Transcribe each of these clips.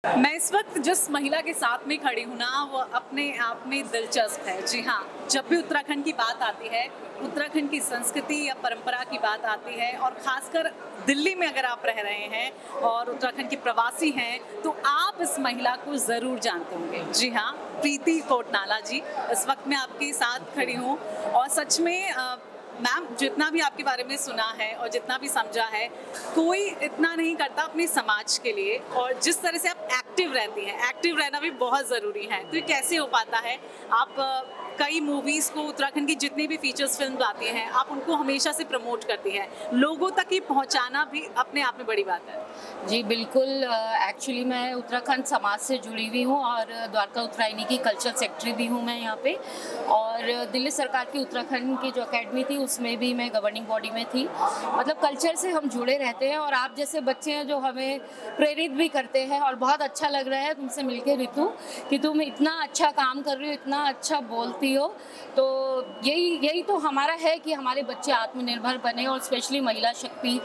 मैं इस वक्त जिस महिला के साथ में खड़ी हूँ ना, वो अपने आप में दिलचस्प है। जी हाँ, जब भी उत्तराखंड की बात आती है, उत्तराखंड की संस्कृति या परंपरा की बात आती है, और ख़ासकर दिल्ली में अगर आप रह रहे हैं और उत्तराखंड के प्रवासी हैं, तो आप इस महिला को ज़रूर जानते होंगे। जी हाँ, प्रीति कोटनाला जी इस वक्त मैं आपके साथ खड़ी हूँ। और सच में मैम, जितना भी आपके बारे में सुना है और जितना भी समझा है, कोई इतना नहीं करता अपने समाज के लिए। और जिस तरह से आप एक्टिव रहती हैं, एक्टिव रहना भी बहुत ज़रूरी है। तो ये कैसे हो पाता है? आप कई मूवीज़ को, उत्तराखंड की जितनी भी फीचर्स फिल्म आती हैं, आप उनको हमेशा से प्रमोट करती हैं। लोगों तक ये पहुंचाना भी अपने आप में बड़ी बात है। जी बिल्कुल। एक्चुअली मैं उत्तराखंड समाज से जुड़ी हुई हूँ और द्वारका उत्तरायणी की कल्चरल सेक्रेटरी भी हूँ मैं यहाँ पे। और दिल्ली सरकार की उत्तराखंड की जो एकेडमी थी उसमें भी मैं गवर्निंग बॉडी में थी। मतलब कल्चर से हम जुड़े रहते हैं और आप जैसे बच्चे हैं जो हमें प्रेरित भी करते हैं। और बहुत अच्छा लग रहा है तुमसे मिलके ऋतु, कि तुम इतना अच्छा काम कर रही हो, इतना अच्छा बोलती हो। तो यही तो हमारा है कि हमारे बच्चे आत्मनिर्भर बने, और स्पेशली महिला शक्ति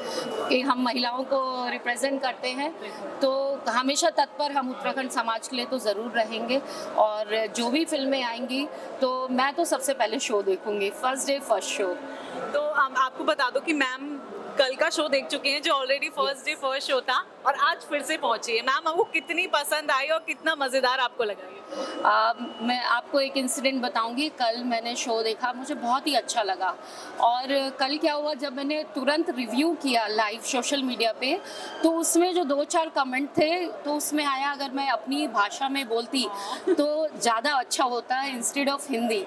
कि हम महिलाओं को रिप्रेजेंट करते हैं। तो हमेशा तत्पर हम उत्तराखंड समाज के लिए तो ज़रूर रहेंगे। और जो भी फिल्में आएंगी तो मैं तो सबसे पहले शो देखूंगी, फर्स्ट डे फर्स्ट शो। तो आपको बता दो कि मैम कल का शो देख चुके हैं, जो already first day first show था, और आज फिर से पहुंची है। मैम, आपको कितनी पसंद आई और कितना मज़ेदार आपको लगा ये? मैं आपको एक इंसिडेंट बताऊंगी। कल मैंने शो देखा, मुझे बहुत ही अच्छा लगा। और कल क्या हुआ, जब मैंने तुरंत रिव्यू किया लाइव सोशल मीडिया पे, तो उसमें जो 2-4 कमेंट थे, तो उसमें आया अगर मैं अपनी भाषा में बोलती तो ज़्यादा अच्छा होता है इंस्टेड ऑफ हिंदी।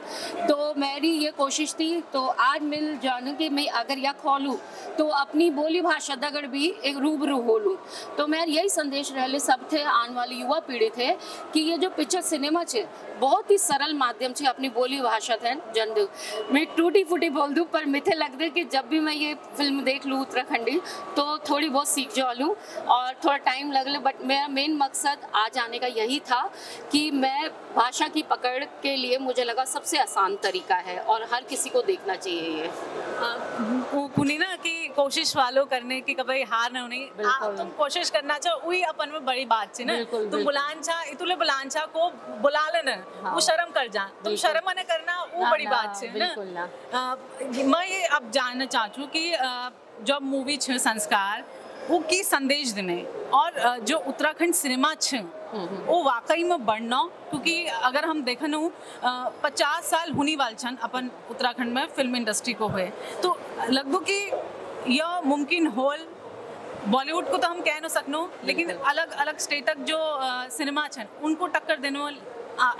तो मेरी ये कोशिश थी, तो आज मिल जानू कि मैं अगर यह खोलूँ तो अपनी बोली भाषा दगड़ भी एक रूबरू हो लूँ। तो मैं यही संदेश रहले सब थे, आने वाली युवा पीढ़ी थे, कि ये जो पिक्चर सिनेमा छे बहुत ही सरल माध्यम से अपनी बोली भाषा थे जन मैं टूटी फूटी बोल दूँ, पर मुझे लगता है कि जब भी मैं ये फिल्म देख लूँ उत्तराखंडी तो थोड़ी बहुत सीख जा लूँ, और थोड़ा टाइम लग ले। बट मेरा मेन मकसद आज आने का यही था कि मैं भाषा की पकड़ के लिए मुझे लगा सबसे आसान तरीका है और हर किसी को देखना चाहिए ये। कुनी ना कि कोशिश वालों करने की कभी हार न होनी। तुम कोशिश करना चाहो, वही अपन में बड़ी बात है ना। तुम बुलानचा इतुले बुलानचा को बुला लेना, वो शर्म कर जा, तुम शर्म न करना, वो बड़ी बात है ना। मैं ये अब जानना चाहती हूँ कि जब मूवी छ संस्कार वो की संदेश देने, और जो उत्तराखंड सिनेमा छ वो वाकई में बढ़ना, क्योंकि अगर हम देखन 50 साल होने वाल छन अपन उत्तराखंड में फिल्म इंडस्ट्री को हुए, तो लगभग कि यह मुमकिन होल। बॉलीवुड को तो हम कह न सकनो, लेकिन अलग अलग स्टेटक जो सिनेमा छन उनको टक्कर देने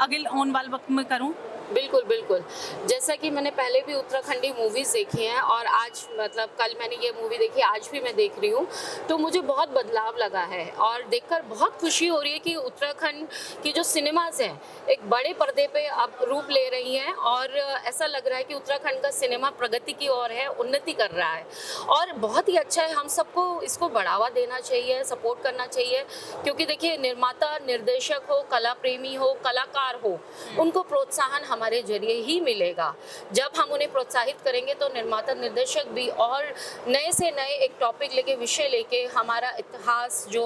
अगिल ऑन वाल वक्त में करूँ। बिल्कुल बिल्कुल। जैसा कि मैंने पहले भी उत्तराखंडी मूवीज़ देखी हैं, और आज मतलब कल मैंने ये मूवी देखी, आज भी मैं देख रही हूँ, तो मुझे बहुत बदलाव लगा है। और देखकर बहुत खुशी हो रही है कि उत्तराखंड की जो सिनेमाज हैं एक बड़े पर्दे पे अब रूप ले रही हैं, और ऐसा लग रहा है कि उत्तराखंड का सिनेमा प्रगति की ओर है, उन्नति कर रहा है। और बहुत ही अच्छा है, हम सबको इसको बढ़ावा देना चाहिए, सपोर्ट करना चाहिए। क्योंकि देखिए, निर्माता, निर्देशक हो, कला प्रेमी हो, कलाकार हो, उनको प्रोत्साहन हमारे जरिए ही मिलेगा। जब हम उन्हें प्रोत्साहित करेंगे तो निर्माता, निर्देशक भी और नए से नए एक टॉपिक लेके, विषय लेके हमारा इतिहास, जो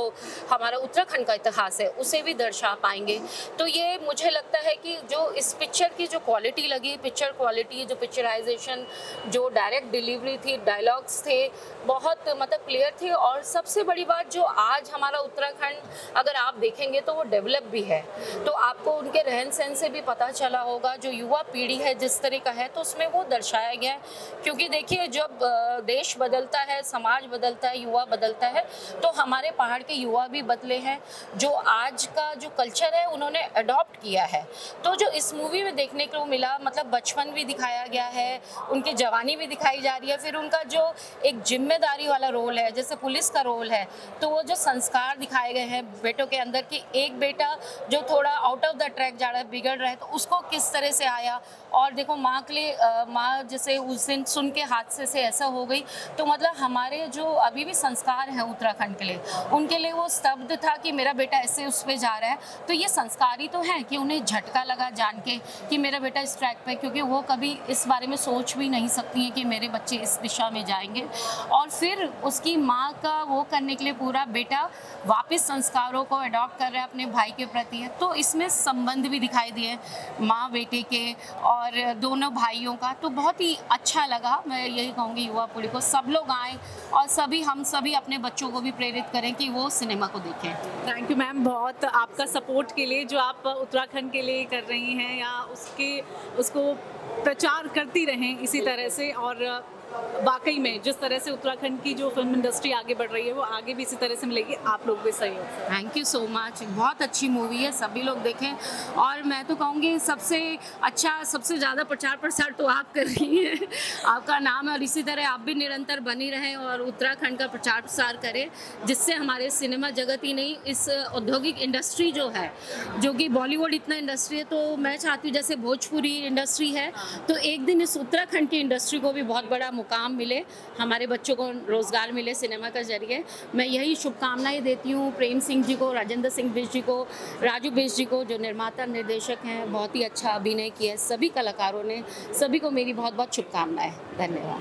हमारा उत्तराखंड का इतिहास है, उसे भी दर्शा पाएंगे। तो ये मुझे लगता है कि जो इस पिक्चर की जो क्वालिटी लगी, पिक्चर क्वालिटी, जो पिक्चराइजेशन, जो डायरेक्ट डिलीवरी थी, डायलॉग्स थे, बहुत मतलब क्लियर थे। और सबसे बड़ी बात, जो आज हमारा उत्तराखंड अगर आप देखेंगे तो वो डेवलप भी है। तो आपको उनके रहन सहन से भी पता चला होगा, जो युवा पीढ़ी है जिस तरह का है, तो उसमें वो दर्शाया गया है। क्योंकि देखिए, जब देश बदलता है, समाज बदलता है, युवा बदलता है, तो हमारे पहाड़ के युवा भी बदले हैं, जो आज का जो कल्चर है उन्होंने अडॉप्ट किया है। तो जो इस मूवी में देखने को मिला, मतलब बचपन भी दिखाया गया है, उनकी जवानी भी दिखाई जा रही है, फिर उनका जो एक जिम्मेदारी वाला रोल है, जैसे पुलिस का रोल है, तो वो जो संस्कार दिखाए गए हैं बेटों के अंदर, कि एक बेटा जो थोड़ा आउट ऑफ द ट्रैक जा रहा है, बिगड़ रहा है, तो उसको किस तरह तरह से आया। और देखो माँ के लिए माँ जैसे उस दिन सुन के हादसे से ऐसा हो गई, तो मतलब हमारे जो अभी भी संस्कार हैं उत्तराखंड के लिए, उनके लिए वो स्तब्ध था कि मेरा बेटा ऐसे उस पे जा रहा है। तो ये संस्कारी तो है कि उन्हें झटका लगा जान के कि मेरा बेटा इस ट्रैक पे, क्योंकि वो कभी इस बारे में सोच भी नहीं सकती हैं कि मेरे बच्चे इस दिशा में जाएंगे। और फिर उसकी माँ का वो करने के लिए पूरा बेटा वापस संस्कारों को अडॉप्ट कर रहा है अपने भाई के प्रति है। तो इसमें संबंध भी दिखाई दिए माँ बेटे के और दोनों भाइयों का, तो बहुत ही अच्छा लगा। मैं यही कहूँगी युवा पीढ़ी को सब लोग आएँ और हम सभी अपने बच्चों को भी प्रेरित करें कि वो सिनेमा को देखें। थैंक यू मैम, बहुत आपका सपोर्ट के लिए जो आप उत्तराखंड के लिए कर रही हैं, या उसको प्रचार करती रहें इसी तरह से। और वाकई में जिस तरह से उत्तराखंड की जो फिल्म इंडस्ट्री आगे बढ़ रही है वो आगे भी इसी तरह से मिलेगी आप लोग भी सहयोग से। थैंक यू सो मच, बहुत अच्छी मूवी है, सभी लोग देखें। और मैं तो कहूँगी सबसे अच्छा, सबसे ज़्यादा प्रचार प्रसार तो आप कर रही हैं, आपका नाम है, और इसी तरह आप भी निरंतर बनी रहें और उत्तराखंड का प्रचार प्रसार करें, जिससे हमारे सिनेमा जगत ही नहीं, इस औद्योगिक इंडस्ट्री जो है, जो कि बॉलीवुड इतना इंडस्ट्री है, तो मैं चाहती हूँ जैसे भोजपुरी इंडस्ट्री है, तो एक दिन इस उत्तराखंड की इंडस्ट्री को भी बहुत बड़ा मुकाम मिले, हमारे बच्चों को रोजगार मिले सिनेमा के जरिए। मैं यही शुभकामनाएं देती हूँ प्रेम सिंह जी को, राजेंद्र सिंह बिष्ट जी को, राजू बिष्ट जी को, जो निर्माता निर्देशक हैं, बहुत ही अच्छा अभिनय किया है सभी कलाकारों ने। सभी को मेरी बहुत बहुत शुभकामनाएं। धन्यवाद।